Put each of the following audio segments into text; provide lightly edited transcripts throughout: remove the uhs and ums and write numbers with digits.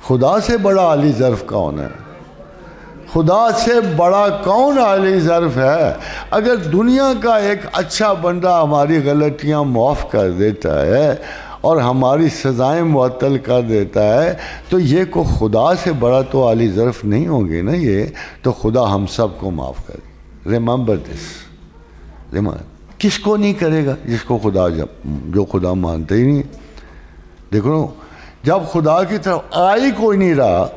خدا سے بڑا عالی ظرف کون ہے؟ خدا سے بڑا کون عالی ظرف ہے؟ اگر دنیا کا ایک اچھا بندہ ہماری غلطیاں معاف کر دیتا ہے اور ہماری سزائیں معطل کر دیتا ہے تو یہ کو خدا سے بڑا تو عالی ظرف نہیں ہوں گے نا یہ، تو خدا ہم سب کو معاف کرے۔ ریممبر دس، کس کو نہیں کرے گا؟ جس کو خدا، جو خدا مانتے ہی نہیں۔ دیکھو جب خدا کی طرف آئی کوئی نہیں رہا،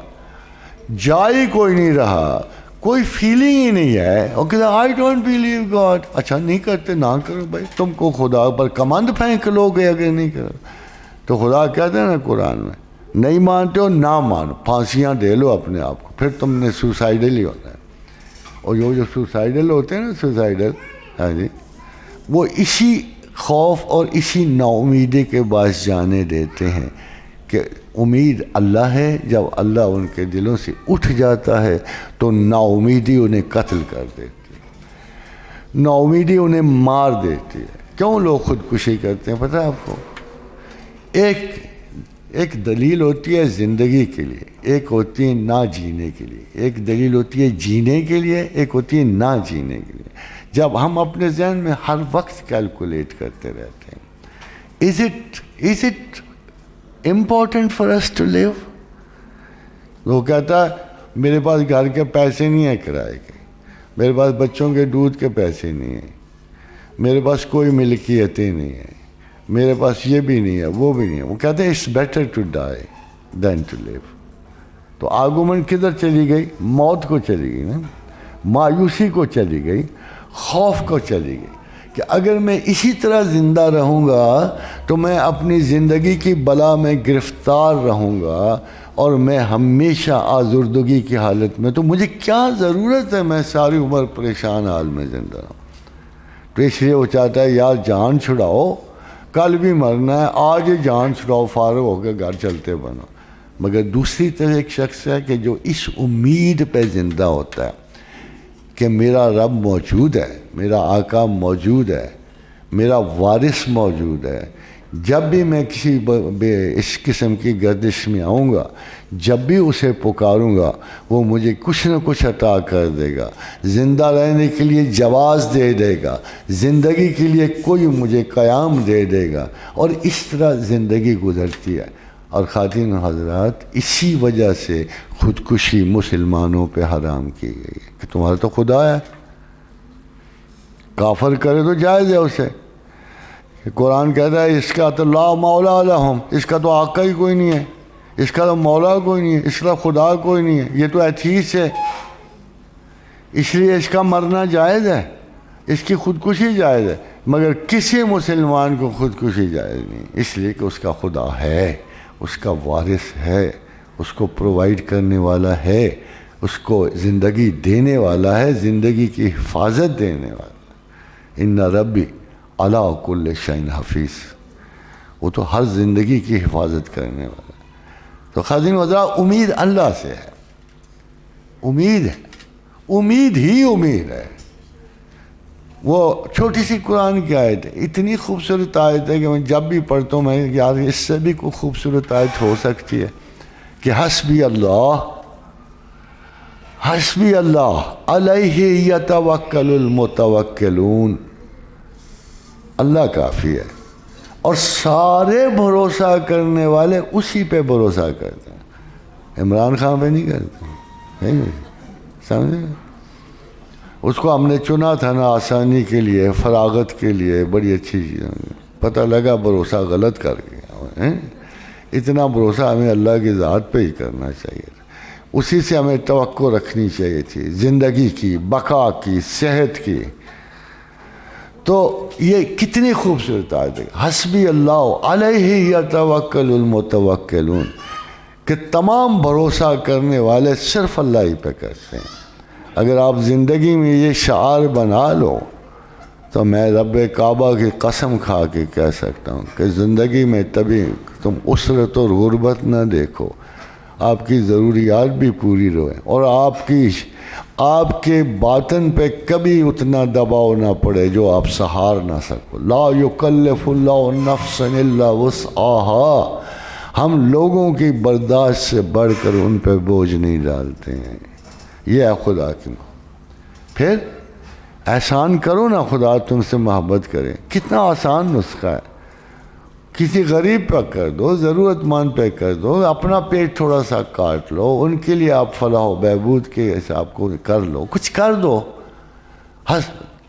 جائی کوئی نہیں رہا، کوئی فیلنگ ہی نہیں ہے، اور کہتا آئی ڈونٹ بلیو گاڈ، اچھا نہیں کرتے نہ کرو بھائی، تم کو خدا پر کمند پھینک لو گے اگر نہیں کرو تو۔ خدا کہتے ہیں نا قرآن میں، نہیں مانتے ہو نہ مانو، پھانسیاں دے لو اپنے آپ کو، پھر تم نے سوسائڈل ہی ہونا ہے۔ اور جو سوسائڈل ہوتے ہیں نا، سوسائڈل، ہاں جی، وہ اسی خوف اور اسی نا امیدی کے باعث جانے دیتے ہیں کہ امید اللہ ہے، جب اللہ ان کے دلوں سے اٹھ جاتا ہے تو نا امیدی انہیں قتل کر دیتی ہے، نا امیدی انہیں مار دیتی ہے۔ کیوں لوگ خودکشی کرتے ہیں پتہ ہے آپ کو؟ ایک دلیل ہوتی ہے زندگی کے لیے، ایک ہوتی ہے نہ جینے کے لیے، ایک دلیل ہوتی ہے جینے کے لیے، ایک ہوتی ہے نہ جینے کے لیے۔ جب ہم اپنے ذہن میں ہر وقت کیلکولیٹ کرتے رہتے ہیں، is it important for us to live؟ وہ کہتا ہے میرے پاس گھر کے پیسے نہیں ہیں کرائے کے، میرے پاس بچوں کے دودھ کے پیسے نہیں ہیں، میرے پاس کوئی ملکیتیں نہیں ہیں، میرے پاس یہ بھی نہیں ہے وہ بھی نہیں ہے۔ وہ کہتے ہیں it's better to die than to live. تو آرگومنٹ کدھر چلی گئی؟ موت کو چلی گئی نا، مایوسی کو چلی گئی، خوف کو چلی گئی کہ اگر میں اسی طرح زندہ رہوں گا تو میں اپنی زندگی کی بلا میں گرفتار رہوں گا اور میں ہمیشہ آزردگی کی حالت میں، تو مجھے کیا ضرورت ہے میں ساری عمر پریشان حال میں زندہ رہوں؟ تو اس لیے وہ چاہتا ہے یار جان چھڑاؤ، کل بھی مرنا ہے، آج ہی جان چھڑاؤ، فارغ ہو کے گھر چلتے بنو۔ مگر دوسری طرح ایک شخص ہے کہ جو اس امید پہ زندہ ہوتا ہے کہ میرا رب موجود ہے، میرا آقا موجود ہے، میرا وارث موجود ہے، جب بھی میں کسی اس قسم کی گردش میں آؤں گا، جب بھی اسے پکاروں گا وہ مجھے کچھ نہ کچھ عطا کر دے گا، زندہ رہنے کے لیے جواز دے دے گا، زندگی کے لیے کوئی مجھے قیام دے دے گا، اور اس طرح زندگی گزرتی ہے۔ اور خواتین و حضرات، اسی وجہ سے خودکشی مسلمانوں پہ حرام کی گئی ہے کہ تمہارا تو خدا ہے، کافر کرے تو جائز ہے اسے۔ قرآن کہتا ہے اس کا تو لا مولا لہم، اس کا تو آقا ہی کوئی نہیں ہے، اس کا تو مولا کوئی نہیں ہے، اس کا خدا کوئی نہیں ہے، یہ تو ایتھیسٹ ہے، اس لیے اس کا مرنا جائز ہے، اس کی خودکشی جائز ہے۔ مگر کسی مسلمان کو خودکشی جائز نہیں، اس لیے کہ اس کا خدا ہے، اس کا وارث ہے، اس کو پرووائڈ کرنے والا ہے، اس کو زندگی دینے والا ہے، زندگی کی حفاظت دینے والا ہے۔ ان ربی علی کل شیء حفیظ، وہ تو ہر زندگی کی حفاظت کرنے والا ہے۔ تو خواتین و حضرات، امید اللہ سے ہے، امید ہے، امید ہی امید ہے۔ وہ چھوٹی سی قرآن کی آیت ہے، اتنی خوبصورت آیت ہے کہ میں جب بھی پڑھتا ہوں میں یار اس سے بھی کوئی خوبصورت آیت ہو سکتی ہے کہ حسبی اللہ، حسبی اللہ علیہ یتوکل المتوکلون، اللہ کافی ہے اور سارے بھروسہ کرنے والے اسی پہ بھروسہ کرتے ہیں۔ عمران خان پہ نہیں کرتے، سمجھے؟ اس کو ہم نے چنا تھا نا آسانی کے لیے، فراغت کے لیے، بڑی اچھی چیز، پتہ لگا بھروسہ غلط کر گیا۔ اتنا بھروسہ ہمیں اللہ کی ذات پہ ہی کرنا چاہیے، اسی سے ہمیں توقع رکھنی چاہیے تھی، زندگی کی، بقا کی، صحت کی۔ تو یہ کتنی خوبصورت آیت ہے، حسبی اللہ علیہ یتوکل المتوکلون، کہ تمام بھروسہ کرنے والے صرف اللہ ہی پہ کرتے ہیں۔ اگر آپ زندگی میں یہ شعار بنا لو تو میں رب کعبہ کی قسم کھا کے کہہ سکتا ہوں کہ زندگی میں تبھی تم اسرت اور غربت نہ دیکھو، آپ کی ضروریات بھی پوری رہیں، اور آپ کے باطن پہ کبھی اتنا دباؤ نہ پڑے جو آپ سہار نہ سکو۔ لا یکلف اللہ نفسا الا وسعہا، ہم لوگوں کی برداشت سے بڑھ کر ان پہ بوجھ نہیں ڈالتے ہیں. یہ ہے خدا کی. پھر احسان کرو نا, خدا تم سے محبت کرے. کتنا آسان نسخہ ہے. کسی غریب پہ کر دو, ضرورت مند پہ کر دو, اپنا پیٹ تھوڑا سا کاٹ لو, ان کے لیے آپ فلاح و بہبود کے حساب کو کر لو, کچھ کر دو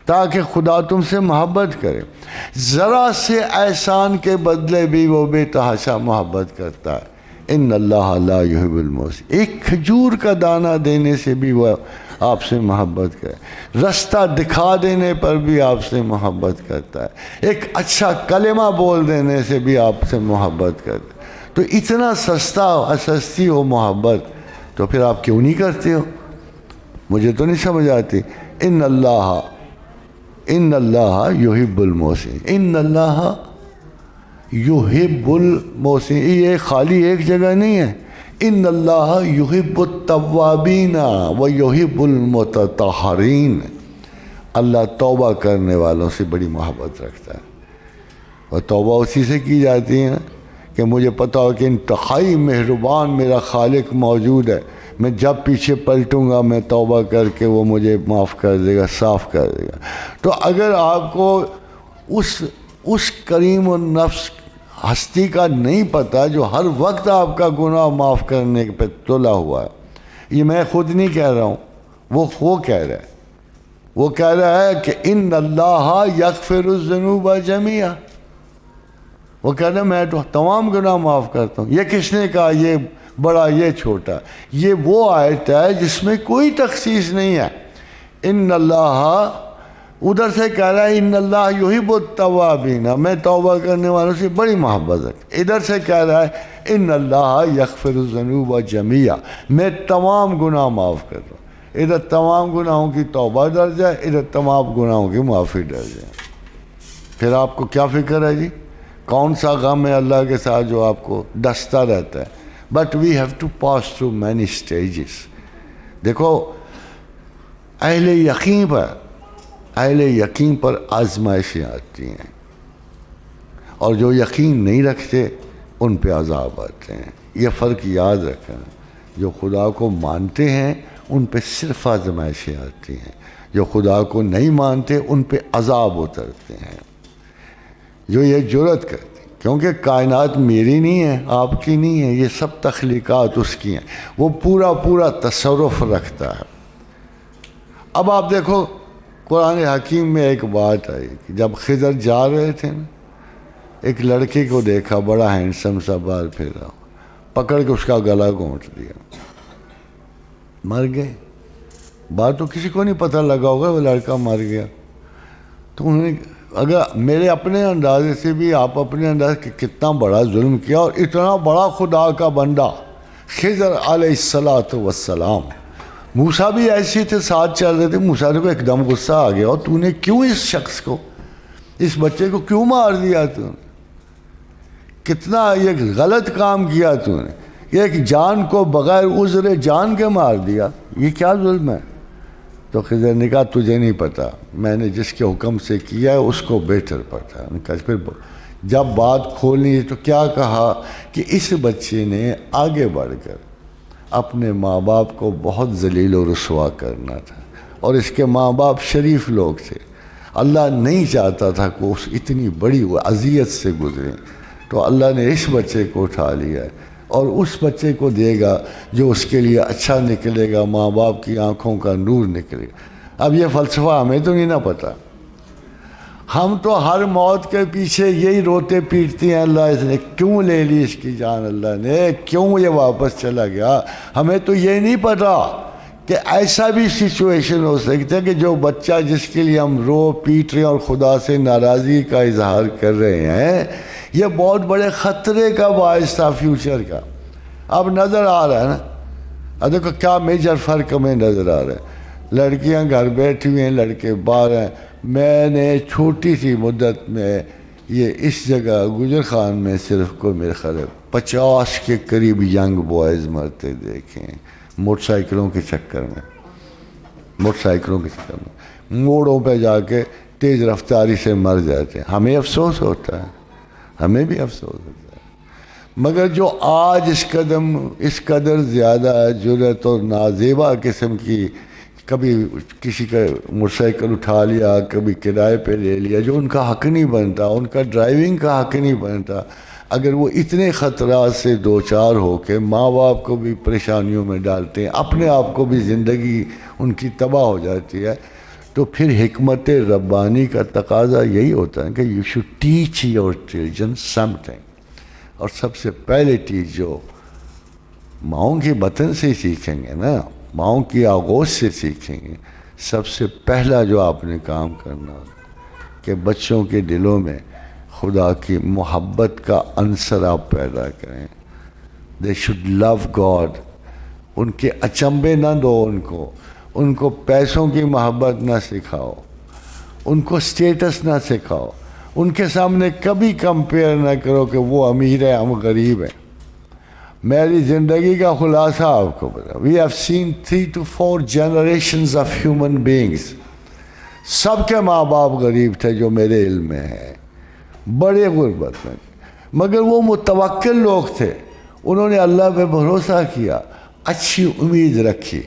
تاکہ خدا تم سے محبت کرے. ذرا سے احسان کے بدلے بھی وہ بے تحاشا محبت کرتا ہے. ان اللہ لا یحب المحسنین. ایک کھجور کا دانہ دینے سے بھی وہ آپ سے محبت کرے, رستہ دکھا دینے پر بھی آپ سے محبت کرتا ہے, ایک اچھا کلمہ بول دینے سے بھی آپ سے محبت کرتا ہے. تو اتنا سستی ہو محبت, تو پھر آپ کیوں نہیں کرتے ہو؟ مجھے تو نہیں سمجھ آتی. ان اللہ یحب المحسنین. ان اللہ یحب المحسنین, یہ خالی ایک جگہ نہیں ہے. ان اللہ یحب التوابین و یحب المتطہرین. اللہ توبہ کرنے والوں سے بڑی محبت رکھتا ہے, اور توبہ اسی سے کی جاتی ہے کہ مجھے پتا ہو کہ انتہائی مہربان میرا خالق موجود ہے, میں جب پیچھے پلٹوں گا میں توبہ کر کے وہ مجھے معاف کر دے گا, صاف کر دے گا. تو اگر آپ کو اس کریم النفس ہستی کا نہیں پتہ جو ہر وقت آپ کا گناہ معاف کرنے پہ تلا ہوا ہے, یہ میں خود نہیں کہہ رہا ہوں, وہ کہہ رہا ہے. وہ کہہ رہا ہے کہ ان اللہ یغفر الذنوب جمیعا. وہ کہہ رہا ہے میں تو تمام گناہ معاف کرتا ہوں. یہ کس نے کہا یہ بڑا یہ چھوٹا؟ یہ وہ آیت ہے جس میں کوئی تخصیص نہیں ہے. ان اللہ ادھر سے کہہ رہا ہے ان اللہ یحب التوابین, میں توبہ کرنے والوں سے بڑی محبت رکھتا. ادھر سے کہہ رہا ہے ان اللہ یغفر الذنوب جمیعا, میں تمام گناہ معاف کر رہا ہوں. ادھر تمام گناہوں کی توبہ درج ہے, ادھر تمام گناہوں کی معافی درج ہے. پھر آپ کو کیا فکر ہے جی؟ کون سا غم ہے اللہ کے ساتھ جو آپ کو ڈستا رہتا ہے؟ But we have to pass through many stages. دیکھو اہل یقین پر آزمائشیں آتی ہیں, اور جو یقین نہیں رکھتے ان پہ عذاب آتے ہیں. یہ فرق یاد رکھنا. جو خدا کو مانتے ہیں ان پہ صرف آزمائشیں آتی ہیں, جو خدا کو نہیں مانتے ان پہ عذاب اترتے ہیں. جو یہ جرأت کرتے, کیونکہ کائنات میری نہیں ہے, آپ کی نہیں ہے, یہ سب تخلیقات اس کی ہیں, وہ پورا تصرف رکھتا ہے. اب آپ دیکھو قرآن حکیم میں ایک بات آئی کہ جب خضر جا رہے تھے نا, ایک لڑکے کو دیکھا بڑا ہینڈسم سا, بال پھیرا, پکڑ کے اس کا گلا گھونٹ دیا, مر گئے. بات تو کسی کو نہیں پتہ لگا ہوگا وہ لڑکا مر گیا. تو انہوں نے اگر میرے اپنے اندازے سے بھی آپ اپنے انداز کہ کتنا بڑا ظلم کیا, اور اتنا بڑا خدا کا بندہ خضر علیہ السلام. موسیٰ بھی ایسے تھے, ساتھ چل رہے تھے. موسیٰ کو ایک دم غصہ آ گیا, اور تو نے کیوں اس شخص کو, اس بچے کو کیوں مار دیا؟ تو کتنا یہ غلط کام کیا تو نے, ایک جان کو بغیر عذر جان کے مار دیا, یہ کیا ظلم ہے؟ تو خضر نے کہا تجھے نہیں پتا, میں نے جس کے حکم سے کیا ہے اس کو بہتر پتا ہے. پھر جب بات کھولنی تو کیا کہا کہ اس بچے نے آگے بڑھ کر اپنے ماں باپ کو بہت ذلیل و رسوا کرنا تھا, اور اس کے ماں باپ شریف لوگ تھے. اللہ نہیں چاہتا تھا کہ اس اتنی بڑی اذیت سے گزریں, تو اللہ نے اس بچے کو اٹھا لیا, اور اس بچے کو دے گا جو اس کے لیے اچھا نکلے گا, ماں باپ کی آنکھوں کا نور نکلے گا. اب یہ فلسفہ ہمیں تو نہیں نہ پتہ. ہم تو ہر موت کے پیچھے یہی روتے پیٹتے ہیں, اللہ اس نے کیوں لے لی اس کی جان, اللہ نے کیوں یہ واپس چلا گیا. ہمیں تو یہ نہیں پتا کہ ایسا بھی سچویشن ہو سکتا ہے کہ جو بچہ جس کے لیے ہم رو پیٹ رہے ہیں اور خدا سے ناراضی کا اظہار کر رہے ہیں, یہ بہت بڑے خطرے کا باعث تھا فیوچر کا. اب نظر آ رہا ہے نا, اب دیکھو کیا میجر فرق ہمیں نظر آ رہا ہے. لڑکیاں گھر بیٹھی ہوئی ہیں, لڑکے باہر ہیں. میں نے چھوٹی سی مدت میں یہ اس جگہ گجر خان میں صرف کو میرے خیال 50 کے قریب ینگ بوائز مرتے دیکھیں, موٹر سائیکلوں کے چکر میں, موڑوں پہ جا کے تیز رفتاری سے مر جاتے ہیں. ہمیں افسوس ہوتا ہے, ہمیں بھی افسوس ہوتا ہے. مگر جو آج اس قدر زیادہ جرأت اور نازیبا قسم کی، کبھی کسی کا موٹر سائیکل اٹھا لیا، کبھی کرائے پہ لے لیا، جو ان کا حق نہیں بنتا، ان کا ڈرائیونگ کا حق نہیں بنتا، اگر وہ اتنے خطرات سے دوچار ہو کے ماں باپ کو بھی پریشانیوں میں ڈالتے ہیں، اپنے آپ کو بھی زندگی ان کی تباہ ہو جاتی ہے، تو پھر حکمت ربانی کا تقاضا یہی ہوتا ہے کہ you should teach your children some thing. اور سب سے پہلے ٹیچ جو ماؤں کے بطن سے سیکھیں گے نا، ماؤں کی آغوش سے سیکھیں گے، سب سے پہلا جو آپ نے کام کرنا کہ بچوں کے دلوں میں خدا کی محبت کا عنصر آپ پیدا کریں. They should love God. ان کے اچنبے نہ دو، ان کو پیسوں کی محبت نہ سکھاؤ، ان کو سٹیٹس نہ سکھاؤ، ان کے سامنے کبھی کمپیئر نہ کرو کہ وہ امیر ہے ہم غریب ہیں. میری زندگی کا خلاصہ آپ کو بتا، we have seen 3 to 4 generations of human beings. سب کے ماں باپ غریب تھے جو میرے علم میں ہے، بڑے غربت میں، مگر وہ متوکل لوگ تھے، انہوں نے اللہ پہ بھروسہ کیا، اچھی امید رکھی.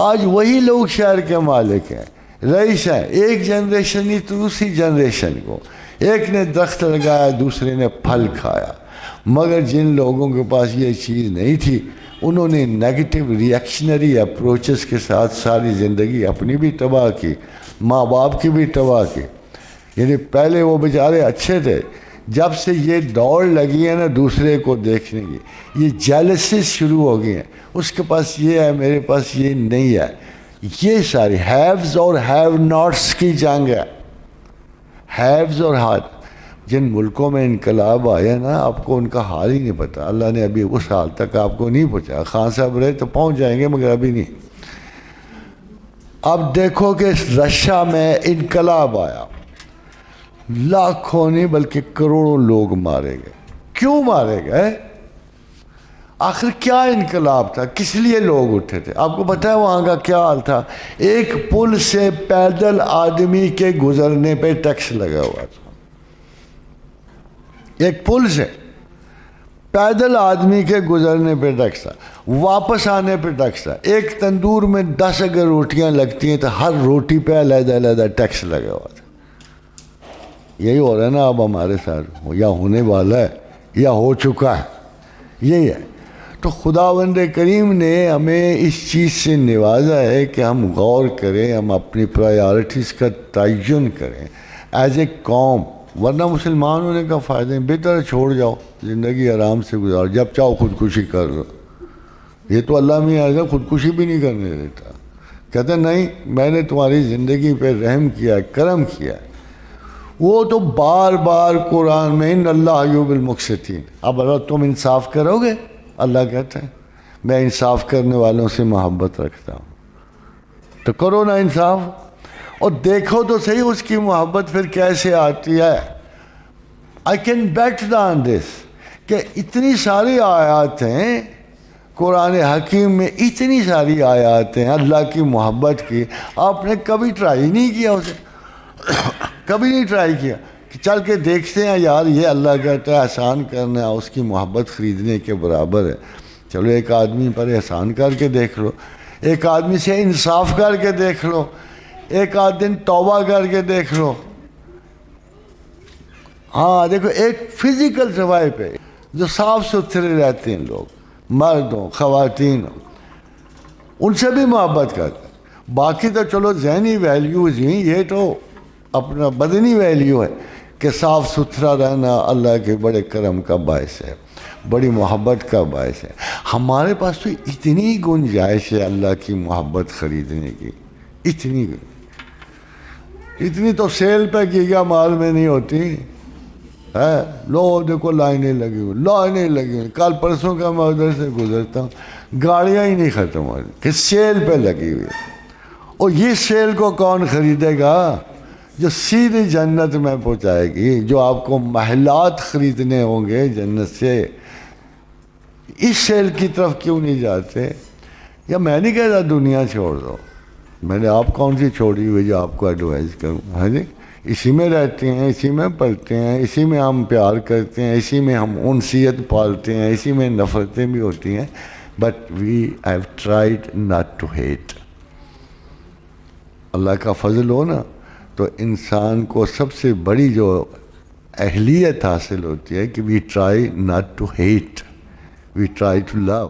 آج وہی لوگ شہر کے مالک ہیں، رئیس ہیں. ایک جنریشن نہیں تو دوسری جنریشن کو، ایک نے درخت لگایا دوسرے نے پھل کھایا. مگر جن لوگوں کے پاس یہ چیز نہیں تھی، انہوں نے نیگیٹو ریئیکشنری اپروچز کے ساتھ ساری زندگی اپنی بھی تباہ کی، ماں باپ کی بھی تباہ کی. یعنی پہلے وہ بیچارے اچھے تھے، جب سے یہ دوڑ لگی ہے نا دوسرے کو دیکھنے کی، یہ جیلسیز شروع ہو گئی ہیں، اس کے پاس یہ ہے میرے پاس یہ نہیں ہے. یہ ساری ہیوز اور ہیو ناٹس کی جنگ ہے. ہیوز اور ہیو. جن ملکوں میں انقلاب آیا نا، آپ کو ان کا حال ہی نہیں پتا. اللہ نے ابھی اس حال تک آپ کو نہیں پہنچا. خان صاحب رہے تو پہنچ جائیں گے مگر ابھی نہیں. اب دیکھو کہ رشیا میں انقلاب آیا، لاکھوں نہیں بلکہ کروڑوں لوگ مارے گئے. کیوں مارے گئے؟ آخر کیا انقلاب تھا؟ کس لیے لوگ اٹھے تھے؟ آپ کو پتہ ہے وہاں کا کیا حال تھا؟ ایک پل سے پیدل آدمی کے گزرنے پہ ٹیکس لگا ہوا تھا. ایک پل سے پیدل آدمی کے گزرنے پہ ٹیکس تھا، واپس آنے پہ ٹیکس تھا. ایک تندور میں 10 اگر روٹیاں لگتی ہیں تو ہر روٹی پہ علیحدہ علیحدہ ٹیکس لگا ہوا تھا. یہی ہو رہا ہے نا اب ہمارے ساتھ، یا ہونے والا ہے یا ہو چکا ہے، یہی ہے. تو خداوند کریم نے ہمیں اس چیز سے نوازا ہے کہ ہم غور کریں، ہم اپنی پرائیارٹیز کا تعین کریں ایز اے قوم. ورنہ مسلمان ہونے کا فائدہ نہیں. بہتر چھوڑ جاؤ، زندگی آرام سے گزارو، جب چاہو خودکشی کر لو. یہ تو اللہ میں آئے گا خودکشی بھی نہیں کرنے دیتا. کہتے نہیں میں نے تمہاری زندگی پہ رحم کیا ہے، کرم کیا ہے. وہ تو بار بار قرآن میں ان اللہ یحب المقسطین. اب اگر تم انصاف کرو گے، اللہ کہتا ہے میں انصاف کرنے والوں سے محبت رکھتا ہوں. تو کرو نا انصاف، اور دیکھو تو صحیح اس کی محبت پھر کیسے آتی ہے. آئی کین بیٹ آن دس کہ اتنی ساری آیات ہیں قرآن حکیم میں، اتنی ساری آیات ہیں اللہ کی محبت کی. آپ نے کبھی ٹرائی نہیں کیا اسے؟ کبھی نہیں ٹرائی کیا کہ چل کے دیکھتے ہیں یار یہ اللہ کہتا ہے احسان کرنا ہے اس کی محبت خریدنے کے برابر ہے. چلو ایک آدمی پر احسان کر کے دیکھ لو، ایک آدمی سے انصاف کر کے دیکھ لو، ایک آدھ دن توبہ کر کے دیکھ لو. ہاں دیکھو، ایک فزیکل صفائی پہ جو صاف ستھرے رہتے ہیں لوگ، مرد ہوں خواتین ہوں، ان سے بھی محبت کرتے ہیں. باقی تو چلو ذہنی ویلیوز ہیں، یہ تو اپنا بدنی ویلیو ہے کہ صاف ستھرا رہنا اللہ کے بڑے کرم کا باعث ہے، بڑی محبت کا باعث ہے. ہمارے پاس تو اتنی گنجائش ہے اللہ کی محبت خریدنے کی، اتنی تو سیل پہ گیگا مال میں نہیں ہوتی ہے. لو دیکھو لائنیں لگی ہوئی. کل پرسوں کا میں ادھر سے گزرتا ہوں، گاڑیاں ہی نہیں ختم ہو رہی کہ سیل پہ لگی ہوئی. اور یہ سیل کو کون خریدے گا؟ جو سیدھی جنت میں پہنچائے گی، جو آپ کو محلات خریدنے ہوں گے جنت سے. اس سیل کی طرف کیوں نہیں جاتے؟ یا میں نہیں کہتا دنیا چھوڑ دو، میں نے آپ کون سی چھوڑی ہوئی جو آپ کو ایڈوائز کروں؟ ہاں جی، اسی میں رہتے ہیں، اسی میں پلتے ہیں، اسی میں ہم پیار کرتے ہیں، اسی میں ہم انسیت پالتے ہیں، اسی میں نفرتیں بھی ہوتی ہیں. But we have tried not to hate. اللہ کا فضل ہو نا تو انسان کو سب سے بڑی جو اہلیت حاصل ہوتی ہے کہ we try not to hate, we try to love.